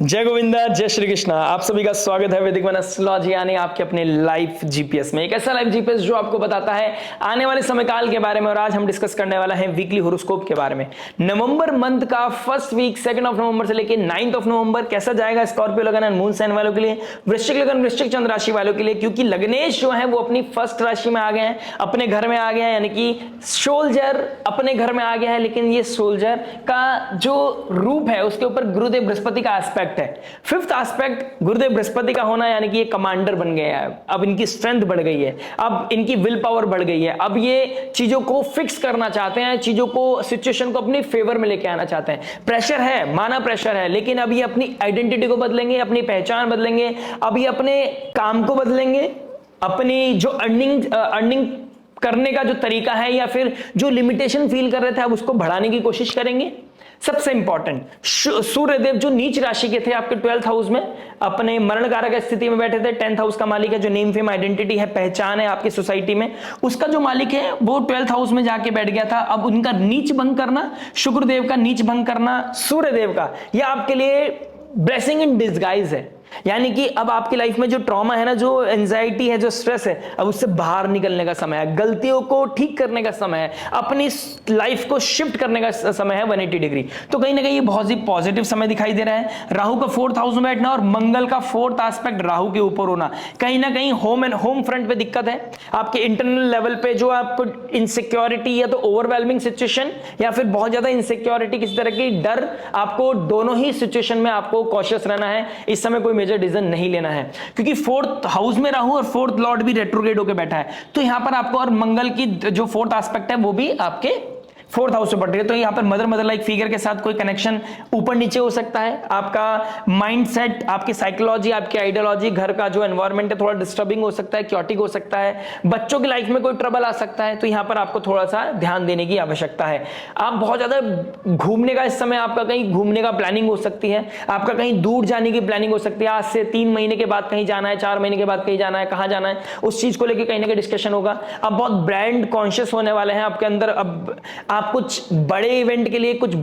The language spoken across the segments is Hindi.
जय गोविंदा, जय श्री कृष्णा। आप सभी का स्वागत है वैदिक वन एस्ट्रोलॉजी यानी आपके अपने लाइफ जीपीएस में। एक ऐसा लाइफ जीपीएस जो आपको बताता है आने वाले समय काल के बारे में। और आज हम डिस्कस करने वाला है वीकली होरोस्कोप के बारे में। नवंबर मंथ का फर्स्ट वीक 2 नवंबर से लेकर 9 नवंबर कैसा जाएगा स्कॉर्पियो लगन एंड मून साइन वालों के लिए, वृश्चिक लगन वृश्चिक चंद्र राशि वालों के लिए, क्योंकि लग्नेश जो है वो अपनी फर्स्ट राशि में आ गए हैं, अपने घर में आ गए हैं, यानी कि सोल्जर अपने घर में आ गया है। लेकिन ये सोल्जर का जो रूप है उसके ऊपर गुरुदेव बृहस्पति का एस्पेक्ट है। फिफ्थ एस्पेक्ट गुरुदेव बृहस्पति का होना, यानी कि ये कमांडर बन गए हैं। अब इनकी स्ट्रेंथ बढ़ गई है, अब इनकी विल पावर बढ़ गई है। अब ये चीजों को फिक्स करना चाहते हैं, चीजों को, सिचुएशन को अपनी फेवर में लेके आना चाहते हैं। प्रेशर है, माना प्रेशर है, लेकिन अब ये अपनी आइडेंटिटी को बदलेंगे, अपनी पहचान बदलेंगे, अब ये अपने काम को बदलेंगे, अपनी जो अर्निंग करने का जो तरीका है या फिर जो लिमिटेशन फील कर रहे थे अब उसको बढ़ाने की कोशिश करेंगे। सबसे इंपॉर्टेंट, सूर्यदेव जो नीच राशि के थे आपके 12th हाउस में अपने मरण कारक स्थिति में बैठे थे। 10th हाउस का मालिक है जो नेम फेम आइडेंटिटी है, पहचान है आपकी सोसाइटी में, उसका जो मालिक है वो 12th हाउस में जाके बैठ गया था। अब उनका नीच भंग करना, शुक्रदेव का नीच भंग करना सूर्यदेव का, यह आपके लिए ब्लेसिंग इन डिस्गाइज है। यानी कि अब आपकी लाइफ में जो ट्रॉमा है ना, जो एंजाइटी है, जो स्ट्रेस है, अब उससे बाहर निकलने का समय है, गलतियों को ठीक करने का समय है, अपनी लाइफ को शिफ्ट करने का समय है 180 डिग्री। तो कहीं ना कहीं ये बहुत ही पॉजिटिव समय दिखाई दे रहा है। राहु का 4th हाउस में बैठना और मंगल का 4th एस्पेक्ट राहु के ऊपर होना, कहीं ना कहीं होम फ्रंट पे दिक्कत है आपके इंटरनल लेवल पे। जो आपको इनसिक्योरिटी या तो ओवरवेलमिंग सिचुएशन या फिर बहुत ज्यादा इनसिक्योरिटी, किसी तरह की डर, आपको दोनों ही सिचुएशन में आपको कॉशियस रहना है। इस समय कोई मेजर डिसीजन नहीं लेना है, क्योंकि 4th हाउस में राहु और 4th लॉर्ड भी रेट्रोग्रेड होकर बैठा है। तो यहां पर आपको, और मंगल की जो 4th एस्पेक्ट है वो भी आपके 4th हाउस से बढ़ रही है। तो यहां पर मदर लाइक फिगर के साथ कोई कनेक्शन ऊपर नीचे हो सकता है। आपका माइंडसेट, आपकी साइकोलॉजी, आपकी आइडियोलॉजी, घर का जो एनवायरनमेंट है थोड़ा डिस्टर्बिंग हो सकता है, क्योटिक हो सकता है, बच्चों की लाइफ में कोई ट्रबल आ सकता है। तो यहां पर आपको थोड़ा सा ध्यान देने की आवश्यकता है। आप बहुत ज्यादा घूमने का, इस समय आपका कहीं घूमने का प्लानिंग हो सकती है, आपका कहीं दूर जाने की प्लानिंग हो सकती है। आज से 3 महीने के बाद कहीं जाना है, 4 महीने के बाद कहीं जाना है, कहां जाना है, उस चीज को लेकर कहीं ना कहीं डिस्कशन होगा। आप बहुत ब्रांड कॉन्शियस होने वाले हैं आपके अंदर। अब आप कुछ बड़े इवेंट के लिए, कुछ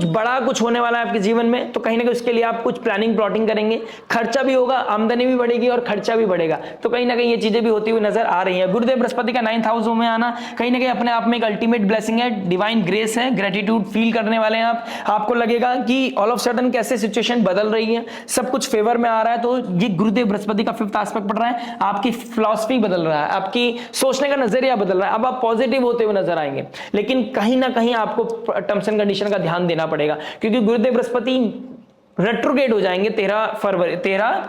बड़ा कुछ होने वाला है आपके जीवन में, तो कहीं ना कहीं उसके लिए आप कुछ प्लानिंग प्लॉटिंग करेंगे। खर्चा भी होगा, आमदनी भी बढ़ेगी और खर्चा भी बढ़ेगा। तो कहीं ना कहीं ये चीजें भी होती हुई नजर आ रही है। गुरुदेव बृहस्पति का 9th हाउस में आना कहीं ना कहीं अपने आप में एक अल्टीमेट ब्लेसिंग है, डिवाइन ग्रेस है, ग्रेटिट्यूड फील करने वाले हैं आप। आपको लगेगा कि ऑल ऑफ सडन कैसे सिचुएशन बदल रही है, सब कुछ फेवर में आ रहा है। तो ये गुरुदेव बृहस्पति का 5th एस्पेक्ट पड़ रहा है, आपकी फिलॉसफी बदल रहा है, आपकी सोचने का नजरिया बदल रहा है। अब आप पॉजिटिव होते हुए नजर आएंगे, लेकिन कहीं ना कहीं आपको टर्म्स एंड कंडीशन का ध्यान देना पड़ेगा, क्योंकि गुरुदेव बृहस्पति रेट्रोग्रेड हो जाएंगे 13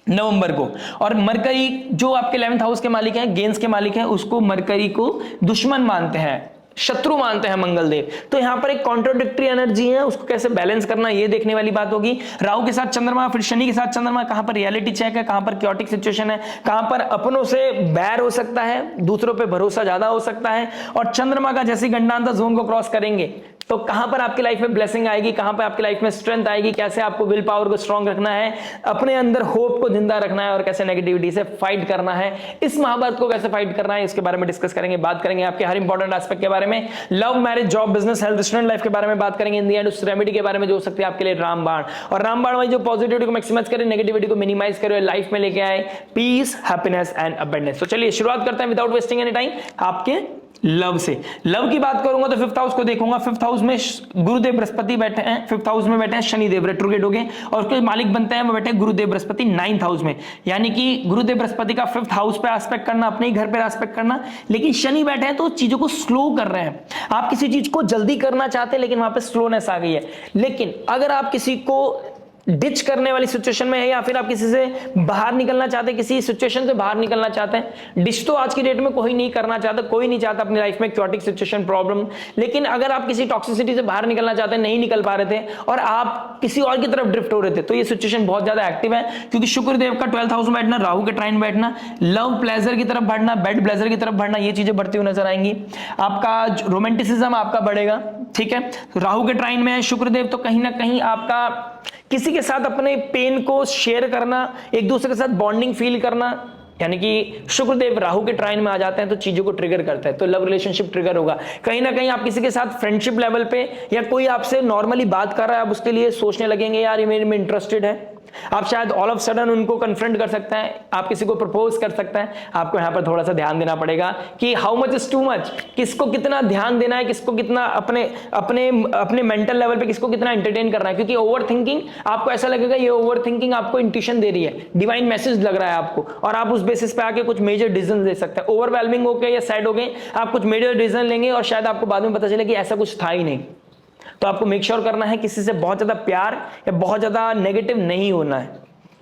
नवंबर को। और मरकरी जो आपके 11th हाउस के मालिक हैं, गेंस के मालिक हैं, उसको मरकरी को दुश्मन मानते हैं, शत्रु मानते हैं मंगल देव। तो यहां पर एक कॉन्ट्रोडिक्टरी एनर्जी है, उसको कैसे बैलेंस करना ये देखने वाली बात होगी। राहु के साथ चंद्रमा, फिर शनि के साथ चंद्रमा, कहां पर रियलिटी चेक है, कहां पर क्योटिक सिचुएशन है, कहां पर अपनों से बैर हो सकता है, दूसरों पे भरोसा ज्यादा हो सकता है। और चंद्रमा का जैसे गंडांतर जोन को क्रॉस करेंगे तो कहां पर आपकी लाइफ में ब्लेसिंग आएगी, कहां पर आपकी लाइफ में स्ट्रेंथ आएगी, कैसे आपको विल पावर को स्ट्रांग रखना है, अपने अंदर होप को जिंदा रखना है, और कैसे नेगेटिविटी से फाइट करना है, इस महाभारत को कैसे फाइट करना है, इसके बारे में डिस्कस करेंगे। बात करेंगे आपके हर इंपॉर्टेंट एस्पेक्ट के बारे में, love, marriage, job, business, health, student life के बारे में बात करेंगे। इन दी एंड उस रेमेडी के बारे में जो हो सकती है आपके लिए रामबाण। और रामबाण वाली जो पॉजिटिविटी को मैक्सिमाइज करे, नेगेटिविटी को मिनिमाइज करे, लाइफ में लेके आए पीस, हैप्पीनेस एंड अबंडेंस। तो चलिए शुरुआत करते हैं विदाउट वेस्टिंग एनी टाइम आपके लव से। लव की बात करूंगा तो 5th हाउस को देखूंगा। 5th हाउस में गुरुदेव बृहस्पति बैठे हैं, 5th हाउस में बैठे हैं शनिदेव, रेट्रोग्रेड हो गए, और उसके मालिक बनते हैं वो बैठे गुरुदेव बृहस्पति 9th हाउस में। यानी कि गुरुदेव बृहस्पति का 5th हाउस पे एस्पेक्ट करना, अपने ही घर पे एस्पेक्ट करना, लेकिन शनि बैठे हैं तो चीजों को स्लो कर रहे हैं। आप किसी चीज को जल्दी करना चाहते हैं लेकिन वहां पे स्लोनेस आ गई है। लेकिन अगर आप किसी को डिच करने वाली सिचुएशन में है, या फिर आप किसी से बाहर निकलना चाहते हैं, किसी सिचुएशन से बाहर निकलना चाहते हैं, डिच तो आज की डेट में कोई नहीं करना चाहता, कोई नहीं चाहता अपनी लाइफ में क्योटिक सिचुएशन, प्रॉब्लम। लेकिन अगर आप किसी टॉक्सिसिटी से बाहर निकलना चाहते हैं, नहीं निकल पा रहे थे और आप किसी और की तरफ ड्रिफ्ट हो रहे थे, तो ये सिचुएशन बहुत ज्यादा एक्टिव है, क्योंकि शुक्रदेव का 12th हाउस में बैठना, राहु के ट्राइन बैठना, लव प्लेजर की तरफ बढ़ना, बेड प्लेजर की तरफ बढ़ना, ये चीजें बढ़ती हुई नजर आएंगी। आपका रोमांटिसिज्म आपका बढ़ेगा, ठीक है। राहु के ट्राइन में है शुक्रदेव, तो कहीं ना कहीं आपका किसी के साथ अपने पेन को शेयर करना, एक दूसरे के साथ बॉन्डिंग फील करना, यानी कि शुक्रदेव राहु के ट्राइन में आ जाते हैं तो चीजों को ट्रिगर करता है, तो लव रिलेशनशिप ट्रिगर होगा। कहीं ना कहीं आप किसी के साथ फ्रेंडशिप लेवल पे या कोई आपसे नॉर्मली बात कर रहा है, आप उसके लिए सोचने लगेंगे यार ये मेरे में इंटरेस्टेड है। आप शायद ऑल ऑफ सडन उनको कन्फ्रंट कर सकते हैं, आप किसी को प्रपोज कर सकते हैं। आपको यहां पर थोड़ा सा ध्यान देना पड़ेगा कि how much is too much, किसको कितना ध्यान देना है, किसको कितना अपने अपने अपने मेंटल लेवल पे किसको कितना एंटरटेन करना है। क्योंकि ओवर थिंकिंग, आपको ऐसा लगेगा ये ओवर थिंकिंग आपको इंट्यूशन दे रही है, डिवाइन मैसेज लग रहा है आपको, और आप उस बेसिस पे आके कुछ मेजर डिसीजन ले सकते हैं। ओवरवेलमिंग हो गए या सैड हो गए, आप कुछ मेजर डिसीजन लेंगे और शायद आपको बाद में पता चले कि ऐसा कुछ था ही नहीं। तो आपको मेक श्योर करना है किसी से बहुत ज्यादा प्यार या बहुत ज्यादा नेगेटिव नहीं होना है,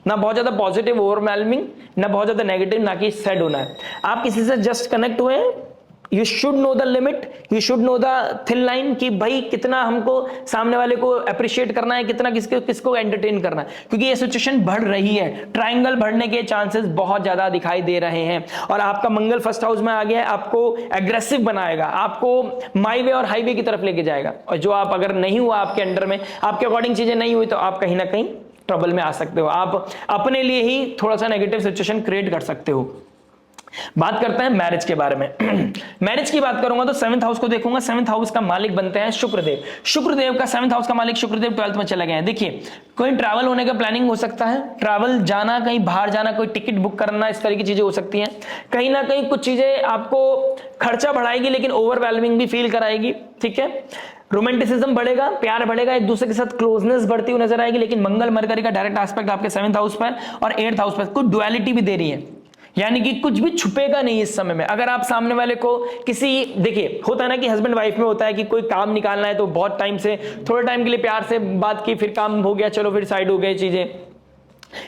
ना बहुत ज्यादा पॉजिटिव ओवरवेलमिंग, ना बहुत ज्यादा नेगेटिव, ना कि सैड होना है। आप किसी से जस्ट कनेक्ट हुए, you should know the limit, you should know the thin line कि भाई कितना हमको सामने वाले को अप्रिशिएट करना है, कितना किसको एंटरटेन करना है। क्योंकि ये सिचुएशन बढ़ रही है, ट्रायंगल बढ़ने के चांसेस बहुत ज्यादा दिखाई दे रहे हैं। और आपका मंगल फर्स्ट हाउस में आ गया है, आपको एग्रेसिव बनाएगा, आपको माई वे और हाईवे की तरफ लेके जाएगा। और जो आप अगर नहीं हुआ आपके अंडर में, आपके अकॉर्डिंग चीजें नहीं हुई, तो आप कहीं ना कहीं ट्रबल में आ सकते हो, आप अपने लिए ही थोड़ा सा नेगेटिव सिचुएशन क्रिएट कर सकते हो। बात करते हैं मैरिज के बारे में। मैरिज की बात करूंगा तो 7th हाउस को देखूंगा। 7th हाउस का मालिक बनते हैं शुक्रदेव। शुक्रदेव का 7th हाउस का मालिक शुक्रदेव 12th में चले गए हैं। देखिए, कोई ट्रैवल होने का प्लानिंग हो सकता है, ट्रैवल जाना, कहीं बाहर जाना, कोई टिकट बुक करना, इस तरह की चीजें हो सकती हैं। कहीं ना कहीं कुछ चीजें आपको खर्चा बढ़ाएगी लेकिन ओवरवेलमिंग भी फील कराएगी, ठीक है। रोमांटिसिज्म बढ़ेगा, प्यार बढ़ेगा, एक दूसरे के साथ क्लोजनेस बढ़ती हुई नजर आएगी। लेकिन मंगल मरकरी का डायरेक्ट एस्पेक्ट आपके 7th हाउस पर और 8th हाउस पर कुछ डुअलिटी भी दे रही है, यानी कि कुछ भी छुपेगा नहीं इस समय में। अगर आप सामने वाले को किसी, देखिए होता है ना कि हस्बैंड वाइफ में होता है कि कोई काम निकालना है तो बहुत टाइम से, थोड़े टाइम के लिए प्यार से बात की, फिर काम हो गया, चलो फिर साइड हो गई चीजें,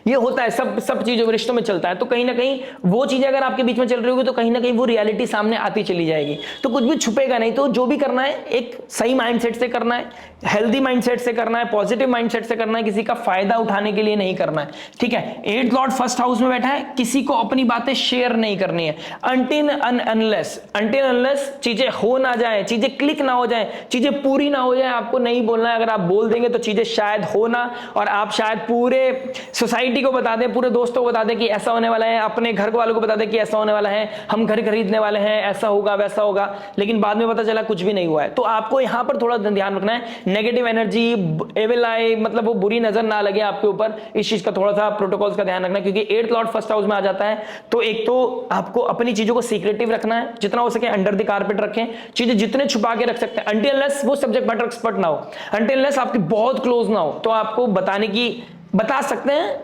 ये होता है, सब चीजों में, रिश्तों में चलता है। तो कहीं ना कहीं वो चीजें अगर आपके बीच में चल रही होगी तो कहीं ना कहीं वो रियलिटी सामने आती चली जाएगी। तो कुछ भी छुपेगा नहीं। तो जो भी करना है एक सही माइंडसेट से करना है, हेल्दी माइंडसेट से करना है, पॉजिटिव माइंडसेट से करना है, किसी का फायदा उठाने के लिए नहीं करना है, ठीक है। 8th लॉर्ड फर्स्ट हाउस में बैठा है, किसी को अपनी बातें शेयर नहीं करनी है अनटिल अनलेस चीजें हो ना जाए, चीजें क्लिक ना हो जाए, चीजें पूरी ना हो जाए, आपको नहीं बोलना है। अगर आप बोल देंगे तो चीजें शायद हो ना, और आप शायद पूरे सोसाइटी को बता दें, पूरे दोस्तों को बता दें कि ऐसा होने वाला है, अपने घर वालों को बता दें कि ऐसा होने वाला है, हम घर खरीदने वाले हैं, ऐसा होगा वैसा होगा, लेकिन बाद में पता चला कुछ भी नहीं हुआ है। तो आपको यहां पर थोड़ा ध्यान रखना है, नेगेटिव एनर्जी, एविल आई, मतलब वो बुरी नजर ना लगे आपके ऊपर, इस चीज का थोड़ा सा प्रोटोकॉल्स का ध्यान रखना। क्योंकि 8th लॉर्ड फर्स्ट हाउस में आ जाता है, तो एक तो आपको अपनी चीजों को सीक्रेटिव रखना है, जितना हो सके अंडर द कारपेट रखें, चीजें जितने छुपा के रख सकते हैं, अनटिल अनलेस वो सब्जेक्ट मैटर एक्सपर्ट ना हो, अनटिल अनलेस आपकी बहुत क्लोज ना हो, तो आपको बताने की बता सकते हैं।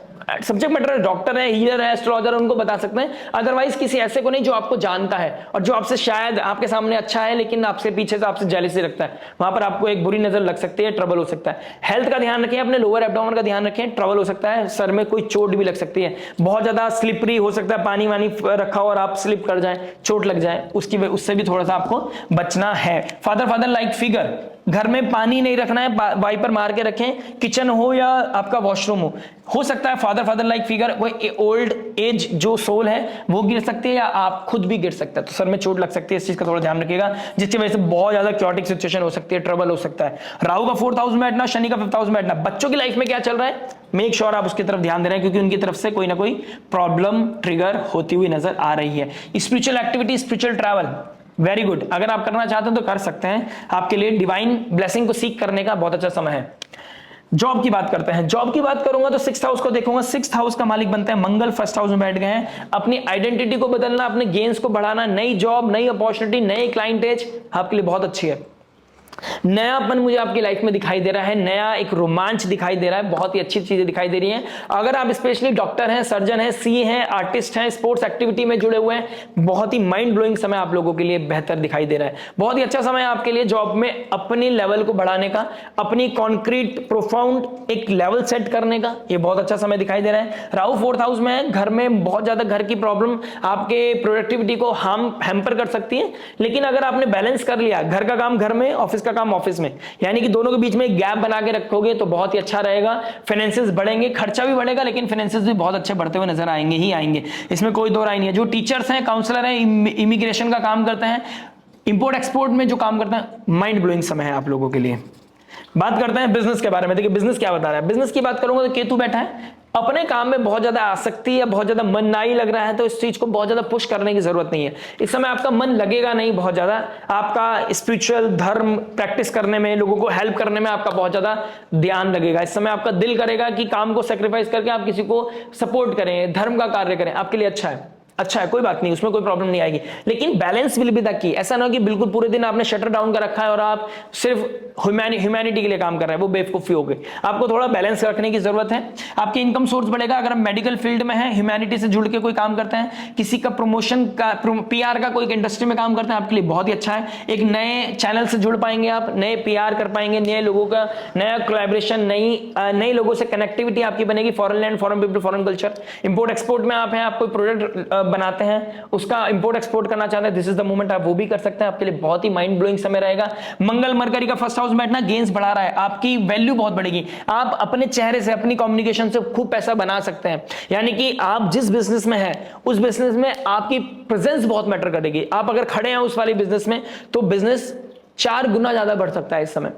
सब्जेक्ट मैटर डॉक्टर है, हीलर है, एस्ट्रोलॉजर, उनको बता सकते हैं। अदरवाइज किसी ऐसे को नहीं जो आपको जानता है और जो आपसे शायद आपके सामने अच्छा है लेकिन आपसे पीछे से आपसे जेलसी रखता है, वहां पर आपको एक बुरी नजर लग सकती है, ट्रबल हो सकता है। हेल्थ का ध्यान रखें, अपने लोअर एब्डोमेन का ध्यान रखें, ट्रबल हो सकता है, सर में कोई चोट भी लग सकती है, बहुत ज्यादा स्लिपरी हो सकता है, पानी वानी रखा हो और आप स्लिप कर जाए, चोट लग जाए, उससे भी थोड़ा सा आपको बचना है। फादर लाइक फिगर, घर में पानी नहीं रखना है, वाइपर मार के रखें, किचन हो या आपका वॉशरूम हो सकता है फादर लाइक फिगर, कोई ओल्ड एज जो सोल है वो गिर सकती है या आप खुद भी गिर सकते हैं, तो सर में चोट लग सकती है, इस चीज का थोड़ा ध्यान रखिएगा, जिसकी वजह से बहुत ज्यादा क्योटिक सिचुएशन हो सकती है, ट्रबल हो सकता है। राहु का 4th हाउस में बैठना, शनि का 5th हाउस में बैठना, बच्चों की लाइफ में क्या चल रहा है, मेक श्योर आप उसकी तरफ ध्यान दे रहे हैं, क्योंकि उनकी तरफ से कोई ना कोई प्रॉब्लम ट्रिगर होती हुई नजर आ रही है। Spiritual activity, spiritual travel, very good, अगर आप करना चाहते हैं तो कर सकते हैं, आपके लिए डिवाइन ब्लेसिंग को सीख करने का बहुत अच्छा समय है। जॉब की बात करते हैं। जॉब की बात करूंगा तो 6th हाउस को देखूंगा। 6th हाउस का मालिक बनते हैं मंगल, फर्स्ट हाउस में बैठ गए हैं। अपनी आइडेंटिटी को बदलना, अपने गेन्स को बढ़ाना, नई जॉब, नई अपॉर्चुनिटी, नई क्लाइंटेज आपके लिए बहुत अच्छी है। नयापन मुझे आपकी लाइफ में दिखाई दे रहा है, नया एक रोमांच दिखाई दे रहा है, बहुत ही अच्छी चीजें दिखाई दे रही हैं। अगर आप स्पेशली डॉक्टर हैं, सर्जन हैं, सी हैं, आर्टिस्ट हैं, स्पोर्ट्स एक्टिविटी में जुड़े हुए हैं, बहुत ही माइंड ब्लोइंग समय आप लोगों के लिए बेहतर दिखाई दे रहा है। बहुत ही अच्छा समय आपके लिए जॉब में अपनी लेवल को बढ़ाने का, अपनी कॉन्क्रीट प्रोफाउंड एक लेवल सेट करने का, ये बहुत अच्छा समय दिखाई दे रहा है। राहु 4th हाउस में है, घर में बहुत ज्यादा घर की प्रॉब्लम आपके प्रोडक्टिविटी को हैम्पर कर सकती है, लेकिन अगर आपने बैलेंस कर लिया, घर का काम घर में, ऑफिस का काम ऑफिस में, यानी कि दोनों के बीच में एक गैप बना के रखोगे तो बहुत ही अच्छा रहेगा। फाइनेंसेस बढ़ेंगे, खर्चा भी बढ़ेगा लेकिन फाइनेंसेस भी बहुत अच्छे बढ़ते हुए नजर आएंगे ही आएंगे, इसमें कोई दो राय नहीं है। जो टीचर्स हैं, काउंसलर हैं, इमिग्रेशन का काम करते हैं, इंपोर्ट एक्सपोर्ट में जो काम करते हैं, माइंड ब्लोइंग समय है आप लोगों के लिए। बात करते हैं बिजनेस के बारे में। देखिए बिजनेस क्या बता रहा है। बिजनेस की बात करूंगा तो केतु बैठा है अपने काम में बहुत ज्यादा आसक्ति या बहुत ज्यादा मन नहीं लग रहा है तो इस चीज को बहुत ज्यादा पुश करने की जरूरत नहीं है। इस समय आपका मन लगेगा नहीं बहुत ज्यादा, आपका स्पिरिचुअल धर्म प्रैक्टिस करने में, लोगों को हेल्प करने में आपका बहुत ज्यादा ध्यान लगेगा। इस समय आपका दिल करेगा कि काम को सेक्रीफाइस करके आप किसी को सपोर्ट करें, धर्म का कार्य करें, आपके लिए अच्छा है। अच्छा है, कोई बात नहीं, उसमें कोई प्रॉब्लम नहीं आएगी। लेकिन balance will be the key. ऐसा ना हो कि बिल्कुल पूरे दिन आपने शटर डाउन कर रखा है और आप सिर्फ ह्यूमैनिटी के लिए काम कर रहे हैं, वो बेवकूफी हो गई। आपको थोड़ा बैलेंस रखने की जरूरत है। आपकी इनकम सोर्स बढ़ेगा अगर आप मेडिकल फील्ड में हैं, ह्यूमैनिटी से जुड़ के कोई काम करते हैं, किसी का प्रमोशन का, पीआर का कोई इंडस्ट्री में काम करते हैं, आपके लिए बहुत ही अच्छा है। एक नए चैनल से जुड़ पाएंगे, आप नए पीआर कर पाएंगे, नए लोगों का नया कोलैबोरेशन, नए लोगों से कनेक्टिविटी आपकी बनेगी। Foreign land, foreign people, foreign culture, import export में आप हैं, आप कोई प्रोडक्ट बनाते हैं, उसका इंपोर्ट एक्सपोर्ट करना चाहते हैं, दिस इज द मोमेंट, आप वो भी कर सकते हैं। आपके लिए बहुत ही माइंड ब्लोइंग समय रहेगा। मंगल मरकरी का फर्स्ट हाउस बैठना गेन्स बढ़ा रहा है, आपकी वैल्यू बहुत बढ़ेगी। आप अपने चेहरे से, अपनी कम्युनिकेशन से खूब पैसा बना सकते हैं। यानी कि आप जिस बिजनेस में हैं उस बिजनेस में आपकी प्रेजेंस बहुत मैटर करेगी। आप अगर खड़े हैं उस वाली बिजनेस में तो बिजनेस 4 गुना ज्यादा बढ़ सकता है। इस समय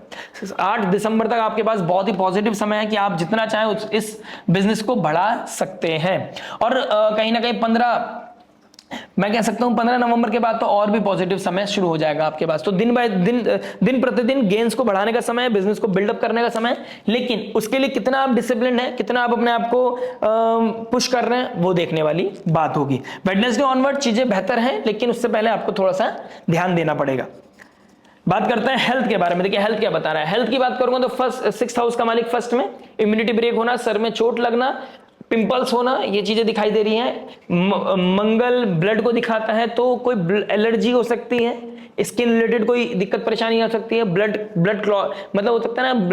8 दिसंबर तक आपके पास बहुत ही पॉजिटिव समय है कि आप जितना चाहें इस बिजनेस को बढ़ा सकते हैं। और कहीं ना कहीं 15 मैं कह सकता हूं 15 नवंबर के बाद तो और भी पॉजिटिव समय शुरू हो जाएगा आपके पास। तो दिन बाय दिन, दिन प्रतिदिन गेन्स को बढ़ाने का समय है, बिजनेस को बिल्डअप करने का समय है। लेकिन उसके लिए कितना आप डिसिप्लिन है, कितना आप अपने आप को पुश कर रहे हैं, वो देखने वाली बात होगी। वेडनेसडे ऑनवर्ड चीजें बेहतर हैं, लेकिन उससे पहले आपको थोड़ा सा ध्यान देना पड़ेगा। बात करते हैं हेल्थ के बारे में। देखिए हेल्थ क्या बता रहा है। हेल्थ की बात करूंगा तो 6th हाउस का मालिक फर्स्ट में, इम्यूनिटी ब्रेक होना, सर में चोट लगना, पिंपल्स होना, ये चीजें दिखाई दे रही हैं। मंगल ब्लड को दिखाता है, तो कोई एलर्जी हो सकती है, स्किन रिलेटेड कोई दिक्कत परेशानी आ सकती है, ब्लड क्लॉट मतलब हो सकता है ना,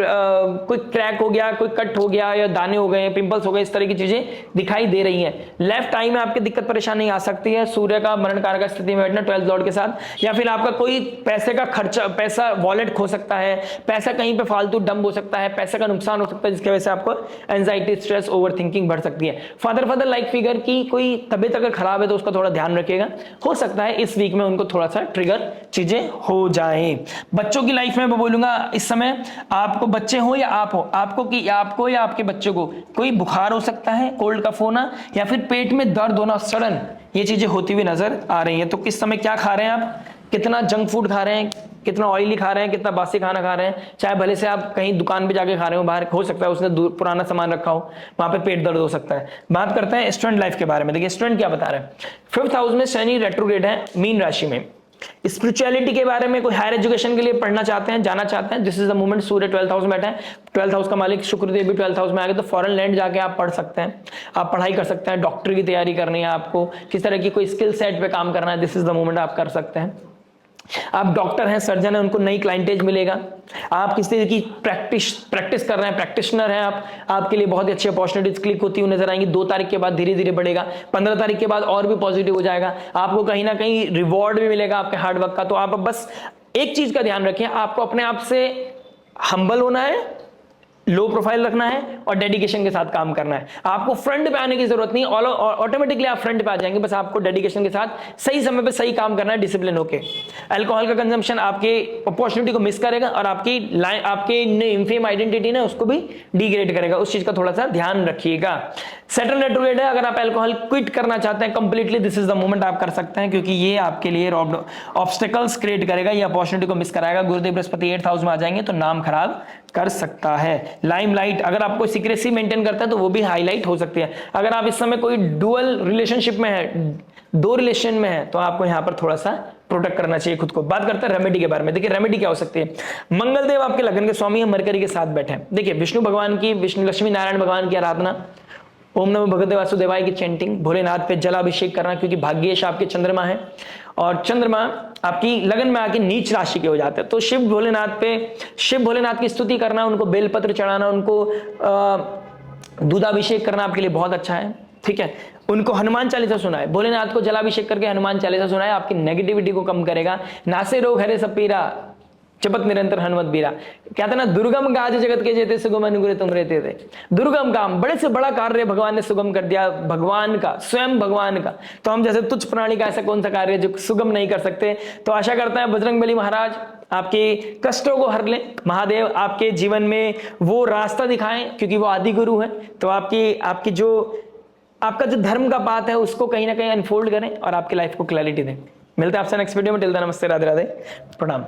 कोई क्रैक हो गया, कोई कट हो गया, या दाने हो गए, पिंपल्स हो गए, इस तरह की चीजें दिखाई दे रही हैं। लेफ्ट आई में आपकी दिक्कत परेशानी आ सकती है। सूर्य का मरण कारक स्थिति में बैठना 12th लॉर्ड के साथ, या फिर आपका कोई पैसे का खर्चा, पैसा वॉलेट खो सकता है, पैसा कहीं पे फालतू डंप हो सकता है, पैसे का नुकसान हो सकता है, जिसकी वजह से आपको एंजाइटी, स्ट्रेस, ओवर थिंकिंग बढ़ सकती है। फादर लाइक फिगर की कोई तबियत अगर खराब है तो उसका थोड़ा ध्यान रखिएगा। हो सकता है इस वीक में उनको थोड़ा सा ट्रिगर चीजें हो जाएं। बच्चों की लाइफ में मैं बोलूंगा इस समय, आपको बच्चे हो या आप हो, आपको या आपके बच्चे को कोई बुखार हो सकता है, कोल्ड कफ होना, या फिर पेट में दर्द होना सडन, ये चीजें होती हुई नजर आ रही हैं। तो किस समय क्या खा रहे हैं आप, कितना जंक फूड खा रहे हैं, कितना ऑयली खा रहे हैं, कितना बासी खाना खा रहे हैं, चाहे भले से आप कहीं दुकान पे जाके खा रहे हो, बाहर हो सकता है उसने पुराना सामान रखा हो, वहां पे पेट दर्द हो सकता है। बात करते हैं स्टूडेंट लाइफ के बारे में। देखिए स्टूडेंट क्या बता रहे हैं। 5th हाउस में शनि रेट्रोग्रेड है मीन राशि में। स्पिरिचुअलिटी के बारे में, कोई हायर एजुकेशन के लिए पढ़ना चाहते हैं, जाना चाहते हैं, this is the moment. Surya 12th house में बैठा है, 12th हाउस का मालिक शुक्रदेव भी 12th हाउस में आ गए, तो फॉरेन लैंड जाके आप पढ़ सकते हैं, आप पढ़ाई कर सकते हैं, डॉक्टर की तैयारी करनी है आपको, किस तरह की कोई स्किल सेट पे काम करना है, दिस इज द मोमेंट आप कर सकते हैं। आप डॉक्टर हैं, सर्जन है, उनको नई क्लाइंटेज मिलेगा। आप किसी तरह की प्रैक्टिस कर रहे हैं, प्रैक्टिशनर हैं आप, आपके लिए बहुत ही अच्छी अपॉर्चुनिटीज क्लिक होती हुई नजर आएंगी। 2 तारीख के बाद धीरे धीरे बढ़ेगा, 15 तारीख के बाद और भी पॉजिटिव हो जाएगा। आपको कहीं ना कहीं रिवॉर्ड भी मिलेगा आपके हार्डवर्क का। तो आप बस एक चीज का ध्यान रखें, आपको अपने आप से हम्बल होना है, लो प्रोफाइल रखना है और डेडिकेशन के साथ काम करना है। आपको फ्रंट पे आने की जरूरत नहीं, ऑटोमेटिकली आप फ्रंट पे आ जाएंगे। बस आपको डेडिकेशन के साथ सही समय पे सही काम करना है, डिसिप्लिन होके। अल्कोहल का कंजम्पशन आपके अपॉर्चुनिटी को मिस करेगा और आपके इनफेम आइडेंटिटी ना उसको भी डिग्रेड करेगा। उस चीज का थोड़ा सा ध्यान रखिएगा। सैटर्न रेट्रोग्रेड है, अगर आप अल्कोहल क्विट करना चाहते हैं completely, this is the moment आप कर सकते हैं, क्योंकि ये आपके लिए ऑब्स्टेकल्स क्रिएट करेगा, ये अपॉर्चुनिटी को मिस कराएगा। गुरुदेव बृहस्पति 8th हाउस में आ जाएंगे तो नाम खराब कर सकता है। लाइमलाइट, अगर आपको सीक्रेसी मेंटेन करता है तो वो भी हाईलाइट हो सकती है। अगर आप इस समय कोई डुअल रिलेशनशिप में है, 2 रिलेशन में है, तो आपको यहां पर थोड़ा सा प्रोटेक्ट करना चाहिए खुद को। बात करते हैं रेमेडी के बारे में। देखिए रेमेडी क्या हो सकती है। मंगलदेव आपके लगन के स्वामी है, मरकरी के साथ बैठे हैं। देखिए विष्णु भगवान की, विष्णु लक्ष्मी नारायण भगवान की आराधना, ओम नमो भगवते वासुदेवाय की चैंटिंग, भोलेनाथ पे जलाभिषेक करना, क्योंकि भाग्येश आपके चंद्रमा है और चंद्रमा आपकी लगन में आके नीच राशि के हो जाते हैं। तो शिव भोलेनाथ की स्तुति करना, उनको बेलपत्र चढ़ाना, उनको दूधाभिषेक करना आपके लिए बहुत अच्छा है। ठीक है, उनको हनुमान चालीसा सुनाए, भोलेनाथ को जलाभिषेक करके हनुमान चालीसा सुनाए, आपकी नेगेटिविटी को कम करेगा। नासे रोग हरे सपीरा, जपत निरंतर हनुमत बीरा। क्या था ना, दुर्गम काज जगत के जेते सुगम अनुग्रह तुम रहते थे। दुर्गम काम, बड़े से बड़ा कार्य भगवान ने सुगम कर दिया, भगवान का, स्वयं भगवान का। तो हम जैसे तुच्छ प्राणी का ऐसा कौन सा कार्य जो सुगम नहीं कर सकते। तो आशा करते हैं बजरंगबली महाराज आपके कष्टों को हर लें, महादेव आपके जीवन में वो रास्ता दिखाएं, क्योंकि वो आदि गुरु हैं। तो आपकी जो आपका जो धर्म का बात है उसको कहीं ना कहीं अनफोल्ड करें और आपकी लाइफ को क्लैरिटी दें। मिलते हैं आपसे नेक्स्ट वीडियो में। टिल देन नमस्ते, राधे राधे, प्रणाम।